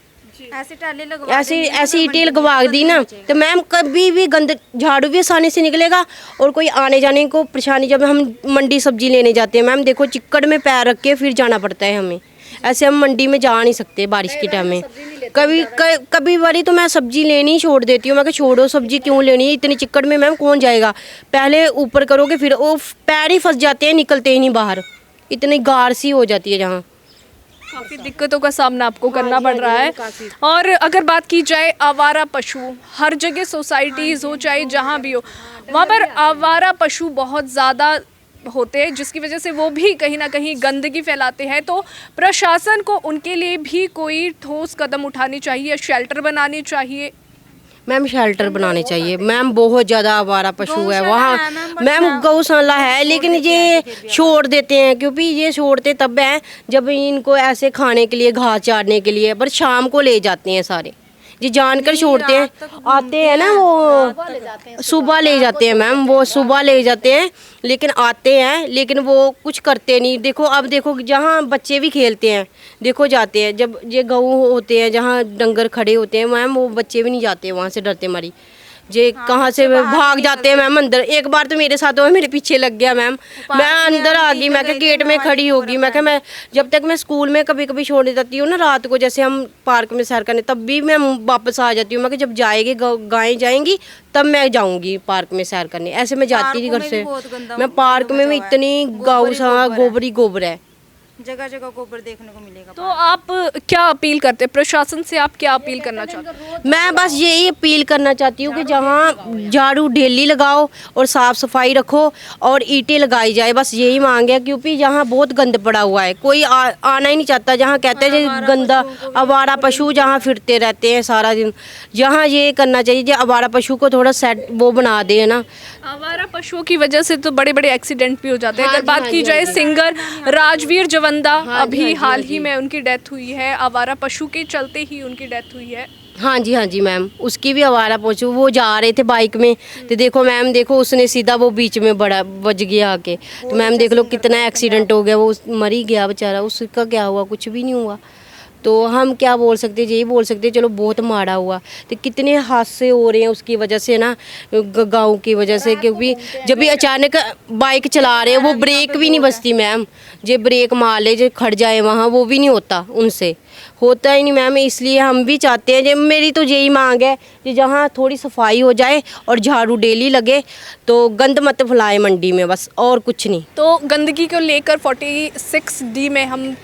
ऐसी ईंटें लगवा दी ना, तो मैम कभी भी गंद झाड़ू भी आसानी से निकलेगा, और कोई आने जाने को परेशानी। जब हम मंडी सब्जी लेने जाते हैं मैम, देखो चिक्कड़ में पैर रख के फिर जाना पड़ता है हमें। ऐसे हम मंडी में जा नहीं सकते बारिश के टाइम में। कभी बारी तो मैं सब्जी लेनी ही छोड़ देती हूँ। मैं कहा छोड़ो सब्जी क्यों लेनी है, इतनी चिक्कड़ में मैम कौन जाएगा, पहले ऊपर करोगे फिर वो पैर ही फंस जाते हैं, निकलते ही नहीं बाहर, इतनी गार सी हो जाती है जहाँ। काफ़ी दिक्कतों का सामना आपको करना पड़ रहा है। और अगर बात की जाए आवारा पशु, हर जगह सोसाइटीज़ हो चाहे जहाँ भी हो, वहाँ पर आवारा पशु बहुत ज़्यादा होते हैं, जिसकी वजह से वो भी कहीं ना कहीं गंदगी फैलाते हैं। तो प्रशासन को उनके लिए भी कोई ठोस कदम उठानी चाहिए, शेल्टर बनाने चाहिए। मैम शेल्टर बनाने चाहिए मैम, बहुत ज़्यादा आवारा पशु है वहाँ मैम, गौशाला है लेकिन ये छोड़ देते हैं, क्योंकि ये छोड़ते तब हैं जब इनको ऐसे खाने के लिए घास चारने के लिए, पर शाम को ले जाते हैं सारे, ये जानकर छोड़ते हैं, आते हैं ना वो सुबह ले जाते हैं मैम, वो सुबह ले जाते हैं लेकिन आते हैं, लेकिन वो कुछ करते नहीं। देखो अब देखो जहाँ बच्चे भी खेलते हैं, देखो जाते हैं जब ये गऊ होते हैं जहाँ डंगर खड़े होते हैं मैम, वो बच्चे भी नहीं जाते वहाँ से डरते मारी, जे कहाँ से भाग जाते हैं मैम अंदर। एक बार तो मेरे साथ हुआ, मेरे पीछे लग गया मैम, मैं अंदर आ गई, मैं क्या गेट में खड़ी होगी, मैं क्या मैं जब तक मैं स्कूल में कभी कभी छोड़ने जाती हूँ ना रात को, जैसे हम पार्क में सैर करने, तब भी मैं वापस आ जाती हूँ। मैं जब जाएगी गायें जाएंगी तब मैं जाऊँगी पार्क में सैर करने, ऐसे मैं जाती थी घर से। मैं पार्क में इतनी गोबर है, जगह जगह गोबर देखने को मिलेगा। तो आप क्या अपील करते हैं प्रशासन से, आप क्या अपील करना चाहते हैं? मैं बस यही अपील करना चाहती हूँ कि जहाँ झाड़ू डेली लगाओ और साफ़ सफाई रखो और ईंटें लगाई जाए, बस यही मांग है, क्योंकि यहाँ बहुत गंद पड़ा हुआ है, कोई आना ही नहीं चाहता। जहाँ कहते हैं गंदा आवारा पशु जहाँ फिरते रहते हैं सारा दिन, जहाँ ये करना चाहिए जो आवारा पशु को थोड़ा सेट वो बना दे ना। आवारा पशुओं की वजह से तो बड़े बड़े एक्सीडेंट भी हो जाते हैं। अगर बात की जाए सिंगर राजवीर जवंदा, अभी हाल ही में उनकी डेथ हुई है, आवारा पशु के चलते ही उनकी डेथ हुई है। हाँ जी मैम, उसकी भी आवारा पशु, वो जा रहे थे बाइक में तो देखो मैम, देखो उसने सीधा वो बीच में बड़ा बज गया आके, तो मैम देख लो कितना एक्सीडेंट हो गया, वो मर ही गया बेचारा, उसका क्या हुआ, कुछ भी नहीं हुआ। तो हम क्या बोल सकते, यही बोल सकते चलो बहुत माड़ा हुआ। तो कितने हादसे हो रहे हैं उसकी वजह से ना, गाँव की वजह से, क्योंकि जब भी अचानक बाइक चला रहे हैं वो ब्रेक भी नहीं बचती मैम, जो ब्रेक मार ले जो खड़ जाए वहाँ, वो भी नहीं होता, उनसे होता ही नहीं मैम। इसलिए हम भी चाहते हैं, जो मेरी तो यही मांग है कि जहाँ थोड़ी सफाई हो जाए और झाड़ू डेली लगे, तो गंद मत फैलाए मंडी में, बस और कुछ नहीं। तो गंदगी को लेकर 46D में हम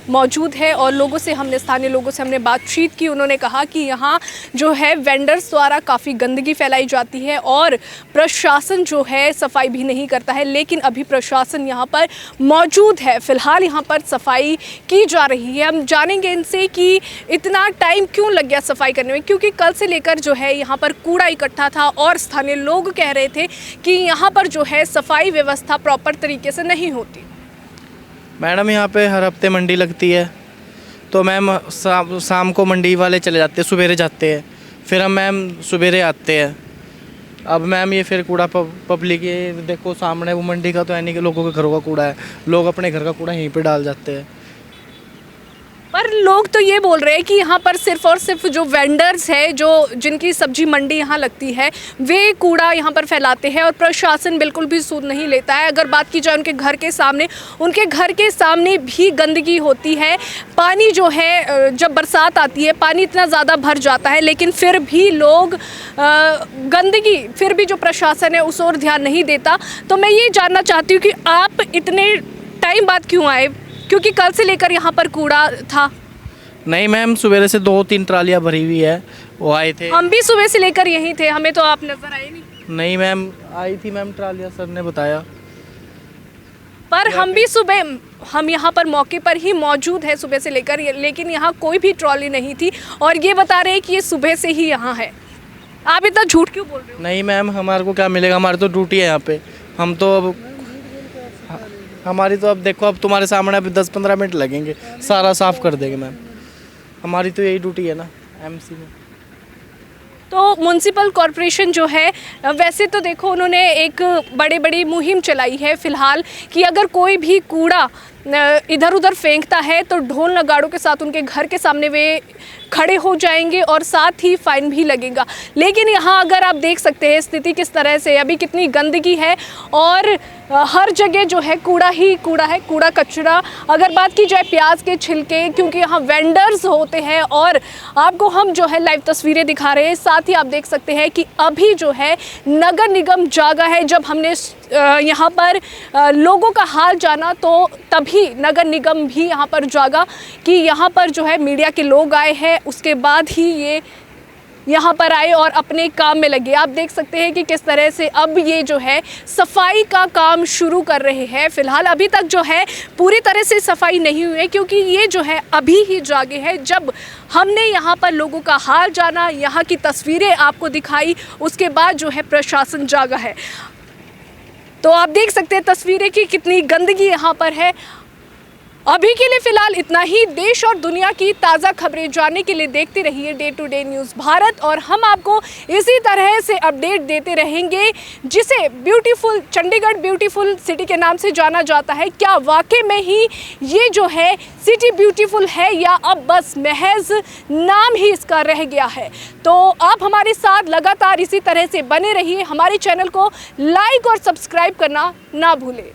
मौजूद है और लोगों से हमने, स्थानीय लोगों से हमने बातचीत की। उन्होंने कहा कि यहाँ जो है वेंडर्स द्वारा काफ़ी गंदगी फैलाई जाती है और प्रशासन जो है सफाई भी नहीं करता है, लेकिन अभी प्रशासन यहाँ पर मौजूद है, फ़िलहाल यहाँ पर सफाई की जा रही है। हम जानेंगे इनसे कि इतना टाइम क्यों लग गया सफाई करने में, क्योंकि कल से लेकर जो है यहाँ पर कूड़ा इकट्ठा था और स्थानीय लोग कह रहे थे कि यहाँ पर जो है सफाई व्यवस्था प्रॉपर तरीके से नहीं होती। मैडम यहाँ पे हर हफ्ते मंडी लगती है, तो मैम शाम को मंडी वाले चले जाते हैं, सवेरे जाते हैं, फिर हम मैम सवेरे आते हैं। अब मैम ये फिर कूड़ा पब्लिक, ये देखो सामने वो मंडी का तो है नहीं कि लोगों के घरों का कूड़ा है, लोग अपने घर का कूड़ा यहीं पे डाल जाते हैं। पर लोग तो ये बोल रहे हैं कि यहाँ पर सिर्फ और सिर्फ जो वेंडर्स है, जो जिनकी सब्जी मंडी यहाँ लगती है, वे कूड़ा यहाँ पर फैलाते हैं और प्रशासन बिल्कुल भी सूद नहीं लेता है। अगर बात की जाए उनके घर के सामने भी गंदगी होती है। पानी जो है, जब बरसात आती है पानी इतना ज़्यादा भर जाता है, लेकिन फिर भी लोग गंदगी, फिर भी जो प्रशासन है उस ओर ध्यान नहीं देता। तो मैं ये जानना चाहती हूँ कि आप इतने टाइम बाद क्यों आए, क्योंकि कल से लेकर यहाँ पर कूड़ा था? नहीं मैम, सुबह से 2-3 ट्रालियाँ भरी हुई है, वो आए थे। हम भी सुबह से लेकर यहीं थे, हमें तो आप नजर आए नहीं। नहीं मैम, आई थी मैम ट्रालियाँ, सर ने बताया। पर हम भी सुबह, हम यहाँ पर मौके पर ही मौजूद है सुबह से लेकर, लेकिन यहाँ कोई भी ट्रॉली नहीं थी और ये बता रहे हैं कि ये सुबह से ही यहाँ है। आप इतना झूठ क्यों बोल रहे हो? नहीं मैम, हमारे को क्या मिलेगा, हमारी तो ड्यूटी है यहाँ पे, हम तो अब हमारी तो अब देखो, अब तुम्हारे सामने अभी 10-15 मिनट लगेंगे, सारा साफ़ कर देंगे मैम, हमारी तो यही ड्यूटी है ना एमसी में। तो म्युनिसिपल कॉरपोरेशन जो है, वैसे तो देखो उन्होंने एक बड़ी मुहिम चलाई है फ़िलहाल कि अगर कोई भी कूड़ा इधर उधर फेंकता है तो ढोल नगाड़ों के साथ उनके घर के सामने वे खड़े हो जाएंगे और साथ ही फाइन भी लगेगा। लेकिन यहाँ अगर आप देख सकते हैं स्थिति किस तरह से, अभी कितनी गंदगी है और हर जगह जो है कूड़ा ही कूड़ा है, कूड़ा कचरा। अगर बात की जाए प्याज के छिलके, क्योंकि यहाँ वेंडर्स होते हैं और आपको हम जो है लाइव तस्वीरें दिखा रहे हैं। साथ ही आप देख सकते हैं कि अभी जो है नगर निगम जागा है। जब हमने यहाँ पर लोगों का हाल जाना तो तभी नगर निगम भी यहाँ पर जागा कि यहाँ पर जो है मीडिया के लोग आए हैं, उसके बाद ही ये यहाँ पर आए और अपने काम में लगे। आप देख सकते हैं कि किस तरह से अब ये जो है सफाई का काम शुरू कर रहे हैं। फिलहाल अभी तक जो है पूरी तरह से सफाई नहीं हुई है, क्योंकि ये जो है अभी ही जागे हैं। जब हमने यहाँ पर लोगों का हाल जाना, यहाँ की तस्वीरें आपको दिखाई, उसके बाद जो है प्रशासन जागा है। तो आप देख सकते हैं तस्वीरें कि कितनी गंदगी यहाँ पर है। अभी के लिए फिलहाल इतना ही। देश और दुनिया की ताज़ा खबरें जानने के लिए देखते रहिए day to day news Bharat, और हम आपको इसी तरह से अपडेट देते रहेंगे, जिसे ब्यूटीफुल चंडीगढ़ ब्यूटीफुल सिटी के नाम से जाना जाता है। क्या वाकई में ही ये जो है सिटी ब्यूटीफुल है या अब बस महज नाम ही इसका रह गया है? तो आप हमारे साथ लगातार इसी तरह से बने रहिए। हमारे चैनल को लाइक और सब्सक्राइब करना ना भूलें।